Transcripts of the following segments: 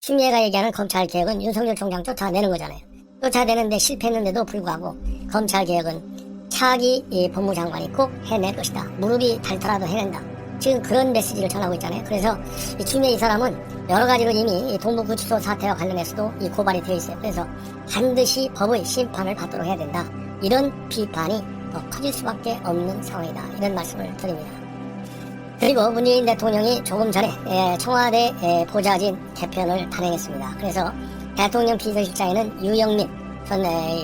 추미애가 얘기하는 검찰개혁은 윤석열 총장 쫓아내는 거잖아요. 쫓아내는데 실패했는데도 불구하고 검찰개혁은 차기 법무장관이 꼭 해낼 것이다. 무릎이 닳더라도 해낸다. 지금 그런 메시지를 전하고 있잖아요. 그래서 이 추미애 이 사람은 여러 가지로 이미 이 동부구치소 사태와 관련해서도 이 고발이 되어 있어요. 그래서 반드시 법의 심판을 받도록 해야 된다. 이런 비판이 더 커질 수밖에 없는 상황이다. 이런 말씀을 드립니다. 그리고 문재인 대통령이 조금 전에 청와대 보좌진 개편을 단행했습니다. 그래서 대통령 비서실장에는 유영민 전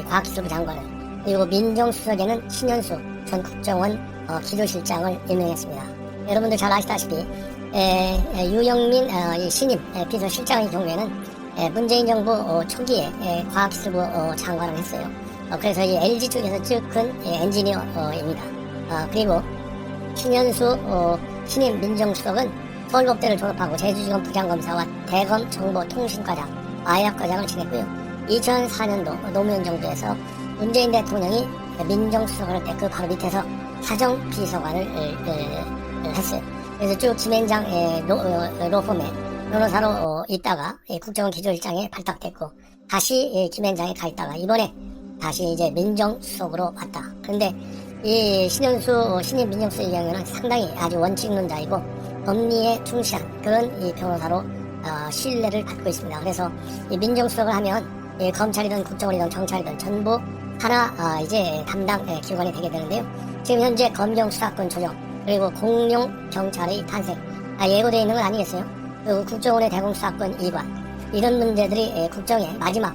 과학기술부 장관을, 그리고 민정수석에는 신현수 전 국정원 기조실장을 임명했습니다. 여러분들 잘 아시다시피 유영민 신임 비서실장의 경우에는 문재인 정부 초기에 과학기술부 장관을 했어요. 그래서 이 LG 쪽에서 찍은 엔지니어입니다. 그리고 신현수 신임 민정수석은 서울법대를 졸업하고 제주지검 부장검사와 대검 정보통신과장, 마약과장을 지냈고요. 2004년도 노무현 정부에서 문재인 대통령이 민정수석을 할 때 그 바로 밑에서 사정비서관을 했어요. 그래서 쭉 김앤장 로펌에 변호사로 있다가 국정원 기조실장에 발탁됐고, 다시 김앤장에 가 있다가 이번에 다시 이제 민정수석으로 왔다. 그런데 이 신현수 신임 민정수석의 경우는 상당히 아주 원칙론자이고 법리에 충실한 그런 이 변호사로 신뢰를 받고 있습니다. 그래서 이 민정수석을 하면 검찰이든 국정원이든 경찰이든 전부 하나 이제 담당 기관이 되게 되는데요. 지금 현재 검경 수사권 조정, 그리고 공룡 경찰의 탄생 예고되어 있는 건 아니겠어요? 그리고 국정원의 대공수사권 이관, 이런 문제들이 국정의 마지막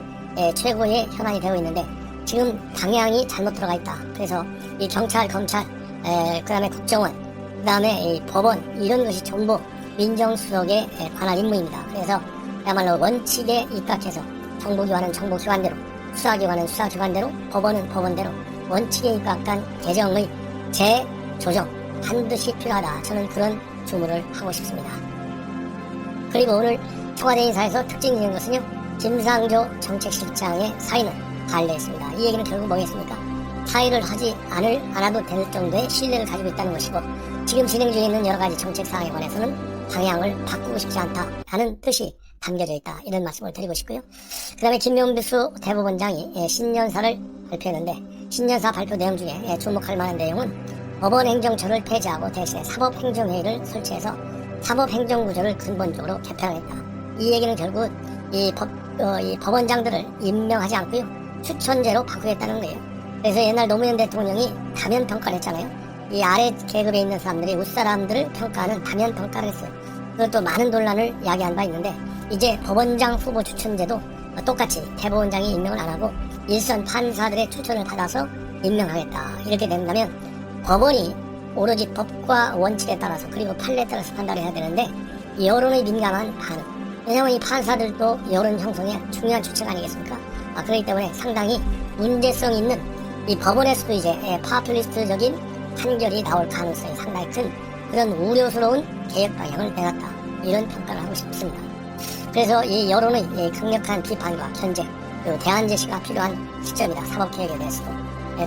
최고의 현안이 되고 있는데 지금 방향이 잘못 들어가 있다. 그래서 이 경찰, 검찰, 그 다음에 국정원, 그 다음에 이 법원, 이런 것이 전부 민정수석에 관한 임무입니다. 그래서 야말로 원칙에 입각해서 정보기관은 정보기관대로, 수사기관은 수사기관대로, 법원은 법원대로 원칙에 입각한 개정의 재조정 반드시 필요하다. 저는 그런 주문을 하고 싶습니다. 그리고 오늘 청와대 인사에서 특징적인 것은요, 김상조 정책실장의 사의는 관례했습니다. 이 얘기는 결국 뭐겠습니까? 사의를 하지 않아도 될 정도의 신뢰를 가지고 있다는 것이고, 지금 진행 중에 있는 여러 가지 정책 사항에 관해서는 방향을 바꾸고 싶지 않다라는 뜻이 담겨져 있다. 이런 말씀을 드리고 싶고요. 그 다음에 김명수 대법원장이 신년사를 발표했는데, 신년사 발표 내용 중에 주목할 만한 내용은 법원행정처를 폐지하고 대신에 사법행정회의를 설치해서 사법행정구조를 근본적으로 개편하겠다. 이 얘기는 결국 이 법원장들을 임명하지 않고요, 추천제로 바꾸겠다는 거예요. 그래서 옛날 노무현 대통령이 다면 평가를 했잖아요. 이 아래 계급에 있는 사람들이 윗사람들을 평가하는 다면 평가를 했어요. 그것도 많은 논란을 야기한 바 있는데, 이제 법원장 후보 추천제도 똑같이 대법원장이 임명을 안 하고 일선 판사들의 추천을 받아서 임명하겠다. 이렇게 된다면 법원이 오로지 법과 원칙에 따라서, 그리고 판례에 따라서 판단을 해야 되는데, 여론의 민감한 반응, 왜냐하면 이 판사들도 여론 형성에 중요한 주체가 아니겠습니까? 그렇기 때문에 상당히 문제성 있는 이 법원에서도 이제 파퓰리스트적인 판결이 나올 가능성이 상당히 큰 그런 우려스러운 개혁 방향을 내놨다. 이런 평가를 하고 싶습니다. 그래서 이 여론의 강력한 비판과 견제, 그리고 대안 제시가 필요한 시점이다. 사법개혁에 대해서도.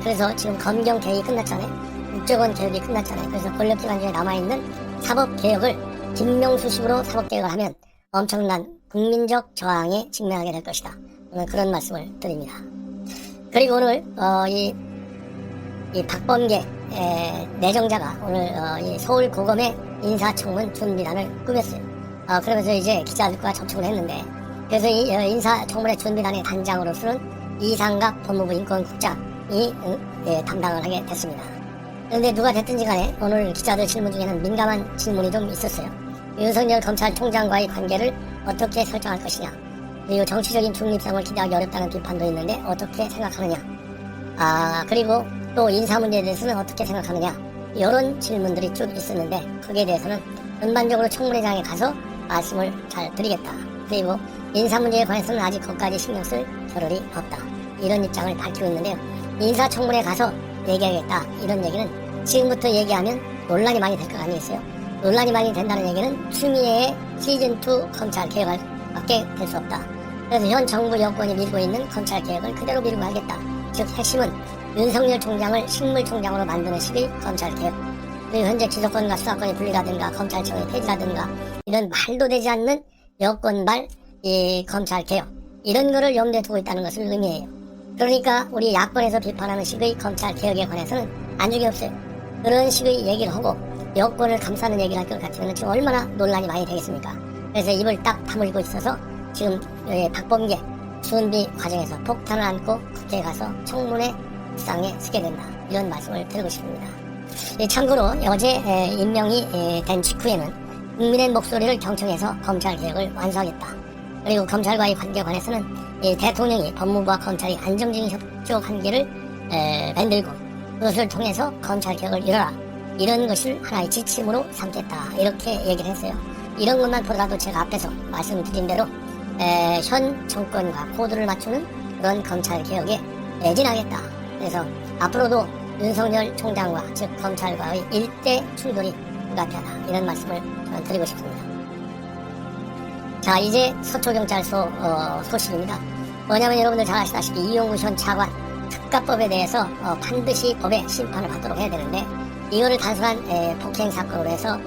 그래서 지금 검경 개혁이 끝났잖아요. 국정원 개혁이 끝났잖아요. 그래서 권력기관 중에 남아있는 사법개혁을 김명수식으로 사법개혁을 하면 엄청난 국민적 저항에 직면하게 될 것이다. 오늘 그런 말씀을 드립니다. 그리고 오늘 이 박범계 내정자가 오늘 이 서울고검의 인사청문 준비단을 꾸몄어요. 그러면서 이제 기자들과 접촉을 했는데, 그래서 이 인사청문회 준비단의 단장으로서는 이상갑 법무부 인권국장이 담당을 하게 됐습니다. 그런데 누가 됐든지 간에 오늘 기자들 질문 중에는 민감한 질문이 좀 있었어요. 윤석열 검찰총장과의 관계를 어떻게 설정할 것이냐, 그리고 정치적인 중립성을 기대하기 어렵다는 비판도 있는데 어떻게 생각하느냐, 그리고 또 인사 문제에 대해서는 어떻게 생각하느냐, 이런 질문들이 쭉 있었는데, 거기에 대해서는 전반적으로 청문회장에 가서 말씀을 잘 드리겠다. 그리고 인사 문제에 관해서는 아직 거기까지 신경 쓸 겨를이 없다. 이런 입장을 밝히고 있는데요. 인사청문회에 가서 얘기하겠다. 이런 얘기는 지금부터 얘기하면 논란이 많이 될 거 아니겠어요? 논란이 많이 된다는 얘기는 추미애의 시즌2 검찰 개혁을 밖에 될 수 없다. 그래서 현 정부 여권이 밀고 있는 검찰 개혁을 그대로 밀고 가겠다. 즉 핵심은 윤석열 총장을 식물총장으로 만드는 식의 검찰 개혁. 그리고 현재 기소권과 수사권의 분리라든가 검찰청의 폐지라든가 이런 말도 되지 않는 여권발 이 검찰 개혁 이런 거를 염두에 두고 있다는 것을 의미해요. 그러니까 우리 야권에서 비판하는 식의 검찰 개혁에 관해서는 안중에 없어요. 그런 식의 얘기를 하고 여권을 감싸는 얘기를 할 것 같으면 지금 얼마나 논란이 많이 되겠습니까? 그래서 입을 딱 다물고 있어서 지금 박범계 준비 과정에서 폭탄을 안고 국회에 가서 청문회 상에 서게 된다. 이런 말씀을 드리고 싶습니다. 참고로 어제 임명이 된 직후에는 국민의 목소리를 경청해서 검찰개혁을 완수하겠다. 그리고 검찰과의 관계에 관해서는 대통령이 법무부와 검찰이 안정적인 협조 관계를 만들고 그것을 통해서 검찰개혁을 이뤄라. 이런 것을 하나의 지침으로 삼겠다. 이렇게 얘기를 했어요. 이런 것만 보더라도 제가 앞에서 말씀드린 대로 현 정권과 코드를 맞추는 그런 검찰개혁에 매진하겠다. 그래서 앞으로도 윤석열 총장과 즉 검찰과의 일대 충돌이 불가피하다. 이런 말씀을 저는 드리고 싶습니다. 자, 이제 서초경찰서 소식입니다. 뭐냐면 여러분들 잘 아시다시피 이용구 현 차관 특가법에 대해서 반드시 법의 심판을 받도록 해야 되는데 이거를 단순한 폭행 사건으로 해서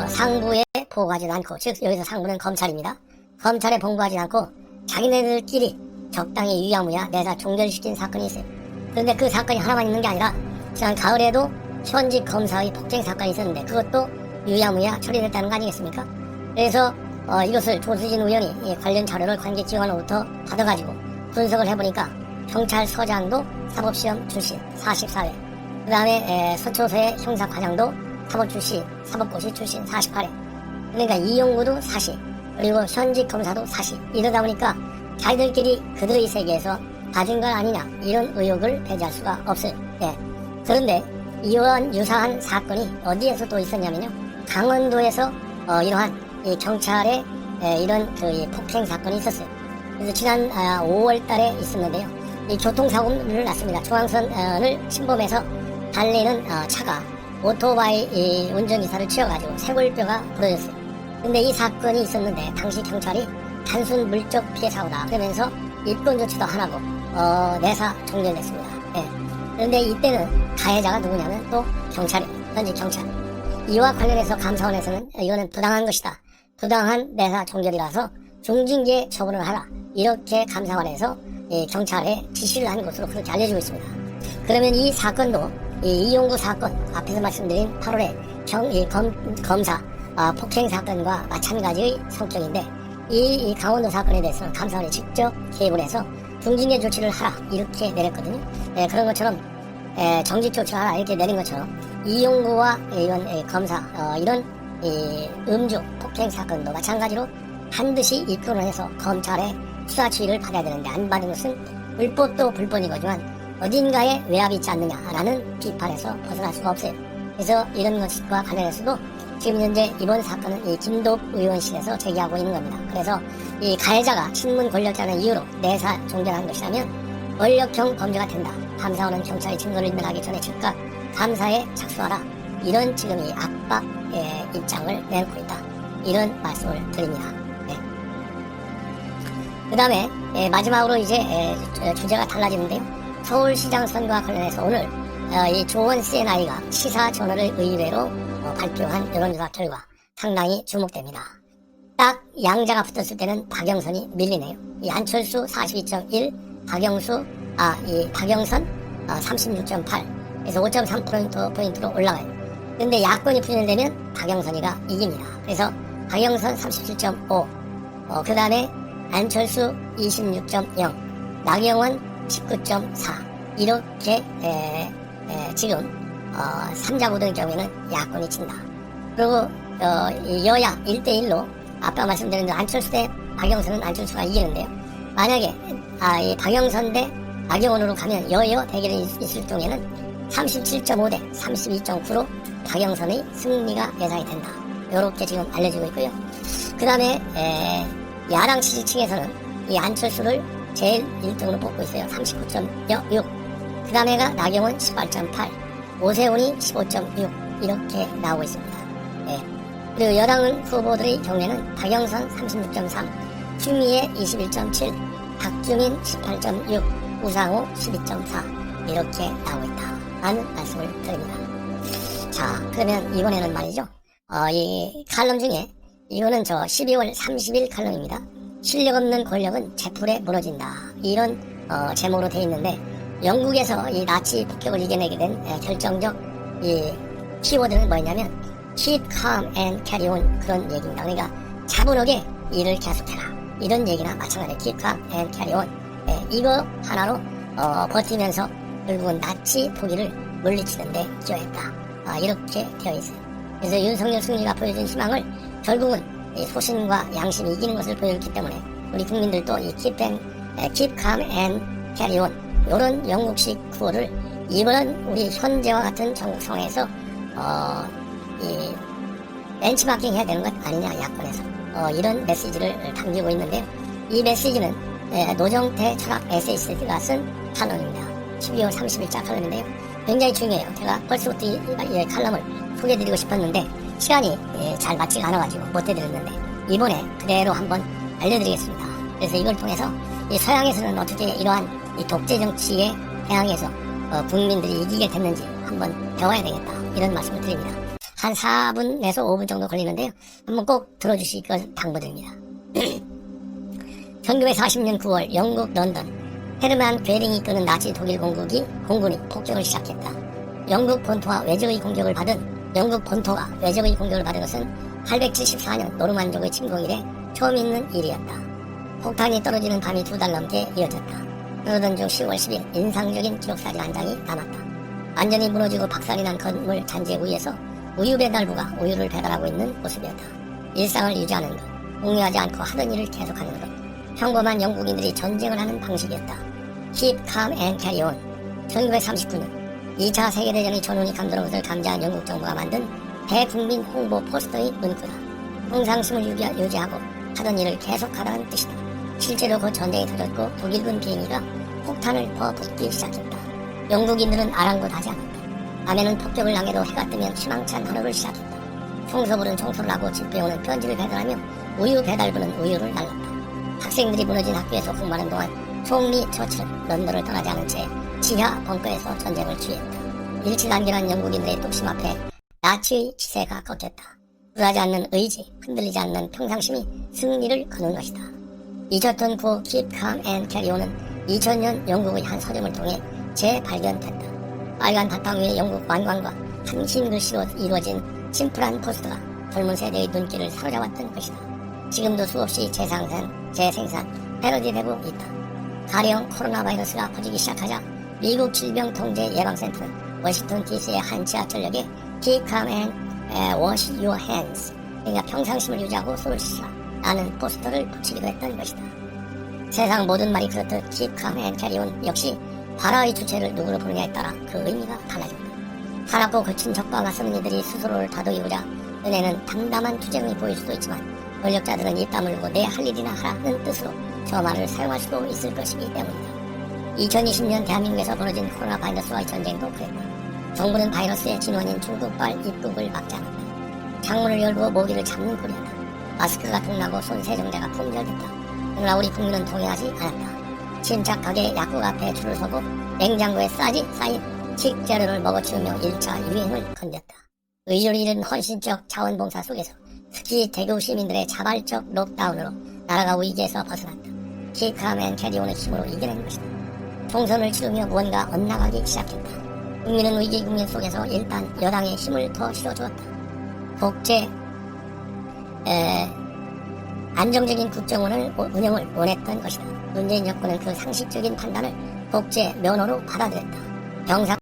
상부에 보고하지도 않고 즉 여기서 상부는 검찰입니다. 검찰에 봉고하지 않고 자기네들끼리 적당히 유야무야 내사 종결시킨 사건이 있어요. 그런데 그 사건이 하나만 있는 게 아니라 지난 가을에도 현직 검사의 폭행 사건이 있었는데 그것도 유야무야 처리됐다는 거 아니겠습니까? 그래서 이것을 조수진 의원이 관련 자료를 관계기관으로부터 받아가지고 분석을 해보니까 경찰서장도 사법시험 출신 44회, 그 다음에 서초서의 형사과장도 사법고시 출신 48회, 그러니까 이용구도 40, 그리고 현직 검사도 40. 이러다 보니까 자기들끼리 그들의 세계에서 받은 것 아니냐 이런 의혹을 배제할 수가 없어요. 네. 그런데 이러한 유사한 사건이 어디에서 또 있었냐면요, 강원도에서 이러한 이 경찰의 이런 그 폭행 사건이 있었어요. 그래서 지난 5월 달에 있었는데요. 이 교통사고를 났습니다. 중앙선을 침범해서 달리는 차가 오토바이 운전기사를 치여가지고 쇄골뼈가 부러졌어요. 근데 이 사건이 있었는데 당시 경찰이 단순 물적 피해 사고다 그러면서 입건 조치도 안 하고 내사 종결됐습니다. 예. 그런데 이때는 가해자가 누구냐면 또 경찰이에요. 현직 경찰. 이와 관련해서 감사원에서는 이거는 부당한 것이다. 부당한 내사 종결이라서 중징계 처분을 하라. 이렇게 감사원에서 경찰에 지시를 한 것으로 그렇게 알려지고 있습니다. 그러면 이 사건도 이용구 사건 앞에서 말씀드린 8월에 검사 폭행 사건과 마찬가지의 성격인데 이 강원도 사건에 대해서는 감사원이 직접 개입을 해서 중징계 조치를 하라 이렇게 내렸거든요. 그런 것처럼 정직 조치를 하라 이렇게 내린 것처럼 이용구와 이런 검사 이런 음주 폭행 사건도 마찬가지로 반드시 입건을 해서 검찰의 수사 지휘를 받아야 되는데 안 받은 것은 불법도 불법이거지만 어딘가에 외압이 있지 않느냐라는 비판에서 벗어날 수가 없어요. 그래서 이런 것과 관련해서도 지금 현재 이번 사건은 이 김도읍 의원실에서 제기하고 있는 겁니다. 그래서 이 가해자가 친문 권력자는 이유로 내사 종결한 것이라면 권력형 범죄가 된다. 감사원은 경찰이 증거를 인멸하기 전에 즉각 감사에 착수하라. 이런 지금 이 압박 입장을 내놓고 있다. 이런 말씀을 드립니다. 네. 그 다음에 마지막으로 이제 주제가 달라지는데요. 서울시장 선거와 관련해서 오늘 이 조원 CNI가 시사 저널을 의뢰로 발표한 여론조사 결과 상당히 주목됩니다. 딱 양자가 붙었을 때는 박영선이 밀리네요. 이 안철수 42.1, 박영선 36.8, 그래서 5.3%포인트로 올라가요. 근데 야권이 분열되면 박영선이가 이깁니다. 그래서 박영선 37.5, 그 다음에 안철수 26.0, 나경원 19.4, 이렇게 지금 3자 구도의 경우에는 야권이 친다. 그리고 여야 1대1로 아까 말씀드린 안철수 대 박영선은 안철수가 이기는데요. 만약에 이 박영선 대 나경원으로 가면 여여 대결이 있을 경우에는 37.5 대 32.9로 박영선의 승리가 예상이 된다. 이렇게 지금 알려지고 있고요. 그 다음에 야당 지지층에서는 이 안철수를 제일 1등으로 뽑고 있어요. 39.6. 그 다음에가 나경원 18.8, 오세훈이 15.6 이렇게 나오고 있습니다. 네. 그리고 여당 후보들의 경우에는 박영선 36.3, 추미애 21.7, 박주민 18.6, 우상호 12.4 이렇게 나오고 있다 라는 말씀을 드립니다. 자, 그러면 이번에는 말이죠. 이 칼럼 중에 이거는 저 12월 30일 칼럼입니다. 실력 없는 권력은 재풀에 무너진다. 이런 제목으로 되어 있는데 영국에서 이 나치 폭격을 이겨내게 된 결정적 이 키워드는 뭐냐면 keep calm and carry on 그런 얘기입니다. 그러니까 차분하게 일을 계속해라 이런 얘기나 마찬가지로 keep calm and carry on 이거 하나로 버티면서 결국은 나치 독일을 물리치는데 기여했다. 이렇게 되어 있어요. 그래서 윤석열 승리가 보여준 희망을 결국은 이 소신과 양심이 이기는 것을 보여줬기 때문에 우리 국민들도 이 keep calm and carry on 이런 영국식 구호를 이번 우리 현재와 같은 전국 상황에서 이 벤치마킹 해야 되는 것 아니냐 야권에서 이런 메시지를 담기고 있는데요. 이 메시지는 노정태 철학 에세이스트가 쓴 칼럼입니다. 12월 30일자 칼럼인데요. 굉장히 중요해요. 제가 벌써부터 이 칼럼을 소개해드리고 싶었는데 시간이 잘 맞지가 않아가지고 못 해드렸는데 이번에 그대로 한번 알려드리겠습니다. 그래서 이걸 통해서 이 서양에서는 어떻게 이러한 이 독재 정치에 대항해서 국민들이 이기게 됐는지 한번 배워야 되겠다 이런 말씀을 드립니다. 한 4분에서 5분 정도 걸리는데요. 한번 꼭 들어주실 것 당부드립니다. 1940년 9월 영국 런던 헤르만 괴링이 이끄는 나치 독일 공군이 폭격을 시작했다. 영국 본토가 외적의 공격을 받은 것은 874년 노르만족의 침공 이래 처음 있는 일이었다. 폭탄이 떨어지는 밤이 2달 넘게 이어졌다. 그러던 중 10월 10일 인상적인 기록사진 한 장이 남았다. 완전히 무너지고 박살이 난 건물 잔재 위에서 우유 배달부가 우유를 배달하고 있는 모습이었다. 일상을 유지하는 것, 공유하지 않고 하던 일을 계속하는 것, 평범한 영국인들이 전쟁을 하는 방식이었다. Keep calm and carry on. 1939년 2차 세계대전의 전운이 감도는 것을 감지한 영국 정부가 만든 대국민 홍보 포스터의 문구다. 평상심을 유지하고 하던 일을 계속하라는 뜻이다. 실제로 그 전쟁이 터졌고 독일군 비행기가 폭탄을 퍼붓기 시작했다. 영국인들은 아랑곳하지 않았다. 밤에는 폭격을 당해도 해가 뜨면 희망찬 하루를 시작했다. 청소부는 청소를 하고 집에 오는 편지를 배달하며 우유 배달부는 우유를 날랐다. 학생들이 무너진 학교에서 공부하는 동안 총리 처칠 런던을 떠나지 않은 채 지하 벙커에서 전쟁을 취했다. 일치단결한 영국인들의 뚝심 앞에 나치의 지세가 꺾였다. 불하지 않는 의지, 흔들리지 않는 평상심이 승리를 거둔 것이다. 잊었던 그 Keep Calm and Carry On은 2000년 영국의 한 서점을 통해 재발견됐다. 빨간 바탕 위에 영국 왕관과 한신 글씨로 이루어진 심플한 포스터가 젊은 세대의 눈길을 사로잡았던 것이다. 지금도 수없이 재생산, 패러디되고 있다. 가령 코로나 바이러스가 퍼지기 시작하자 미국 질병통제예방센터는 워싱턴 DC의 한 지하철역에 Keep calm and wash your hands 그러니까 평상심을 유지하고 손을 씻으라 라는 포스터를 붙이기도 했던 것이다. 세상 모든 말이 그렇듯 Keep calm and carry on 역시 발화의 주체를 누구로 부르냐에 따라 그 의미가 달라진다. 하얗고 거친 적과 맞서는 이들이 스스로를 다독이고자 은혜는 담담한 투쟁을 보일 수도 있지만 권력자들은 입 다물고 내 할 일이나 하라는 뜻으로 저 말을 사용할 수도 있을 것이기 때문이다. 2020년 대한민국에서 벌어진 코로나 바이러스와의 전쟁도 그랬다. 정부는 바이러스의 진원인 중국발 입국을 막지 않았다. 창문을 열고 모기를 잡는 꼴이었다. 마스크가 동나고 손 세정제가 품절됐다. 그러나 우리 국민은 동의하지 않았다. 침착하게 약국 앞에 줄을 서고 냉장고에 쌓인 식재료를 먹어치우며 1차 유행을 건졌다. 의지를 잃은 헌신적 자원봉사 속에서 특히 대구 시민들의 자발적 록다운으로 나라가 위기에서 벗어났다. Keep calm and carry on의 힘으로 이겨낸 것이다. 총선을 치르며 무언가 엇나가기 시작했다. 국민은 위기 국면 속에서 일단 여당의 힘을 더 실어주었다. 독재 안정적인 국정원을 운영을 원했던 것이다. 문재인 정권은 그 상식적인 판단을 독재 면허로 받아들였다. 경상